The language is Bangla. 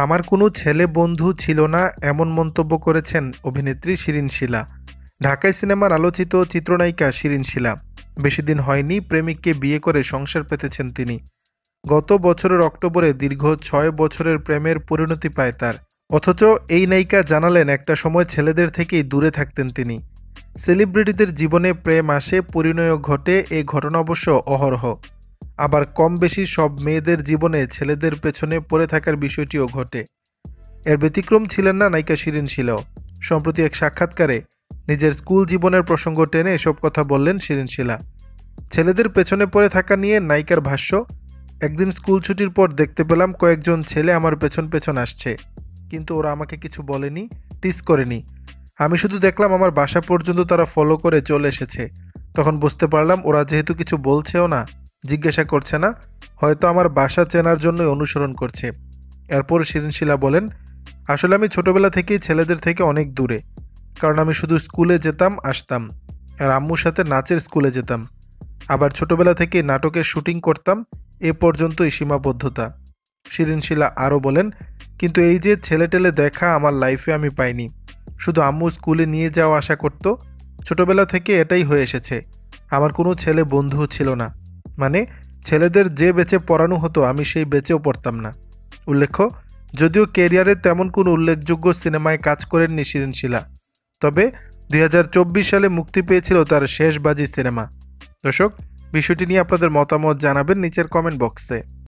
আমার কোনো ছেলে বন্ধু ছিল না এমন মন্তব্য করেছেন অভিনেত্রী শিরিন শিলা। ঢাকাই সিনেমার আলোচিত চিত্রনায়িকা শিরিন শিলা বেশি দিন হয়নি প্রেমিককে বিয়ে করে সংসার পেতেছেন তিনি। গত বছরের অক্টোবরে দীর্ঘ ৬ বছরের প্রেমের পরিণতি পায় তার। অথচ এই নায়িকা জানালেন একটা সময় ছেলেদের থেকেই দূরে থাকতেন তিনি। সেলিব্রিটিদের জীবনে প্রেম আসে, পরিণয় ঘটে, এই ঘটনা অবশ্য অহরহ। আবার কম বেশি সব মেয়েদের জীবনে ছেলেদের পেছনে পড়ে থাকার বিষয়টিও ঘটে। এর ব্যতিক্রম ছিলেন না নায়িকা শিরিন শিলাও। সম্প্রতি এক সাক্ষাৎকারে নিজের স্কুল জীবনের প্রসঙ্গ টেনে এসব কথা বললেন শিরিন শিলা। ছেলেদের পেছনে পড়ে থাকা নিয়ে নায়িকার ভাষ্য, একদিন স্কুল ছুটির পর দেখতে পেলাম কয়েকজন ছেলে আমার পেছন পেছন আসছে, কিন্তু ওরা আমাকে কিছু বলেনি, টিস করেনি। আমি শুধু দেখলাম আমার বাসা পর্যন্ত তারা ফলো করে চলে এসেছে। তখন বুঝতে পারলাম ওরা যেহেতু কিছু বলছেও না, জিজ্ঞাসা করছে না, হয়তো আমার বাসা চেনার জন্যই অনুসরণ করছে। এরপর শিরিন শিলা বলেন, আসলে আমি ছোটবেলা থেকেই ছেলেদের থেকে অনেক দূরে, কারণ আমি শুধু স্কুলে যেতাম আসতাম, আর আম্মুর সাথে নাচের স্কুলে যেতাম। আবার ছোটবেলা থেকে নাটকের শুটিং করতাম, এ পর্যন্তই সীমাবদ্ধতা। শিরিন শিলা আরও বলেন, কিন্তু এই যে ছেলেটেলে দেখা আমার লাইফে আমি পাইনি। শুধু আম্মু স্কুলে নিয়ে যাওয়া আশা করত। ছোটবেলা থেকে এটাই হয়ে এসেছে। আমার কোনো ছেলে বন্ধুও ছিল না। মানে ছেলেদের যে বেচে পড়ানো হতো আমি সেই বেচেও পড়তাম না। উল্লেখ্য, যদিও ক্যারিয়ারে তেমন কোনো উল্লেখযোগ্য সিনেমায় কাজ করেননি শিরিন শিলা, তবে ২০২৪ সালে মুক্তি পেয়েছিল তার শেষ বাজি সিনেমা। দর্শক, বিষয়টি নিয়ে আপনাদের মতামত জানাবেন নিচের কমেন্ট বক্সে।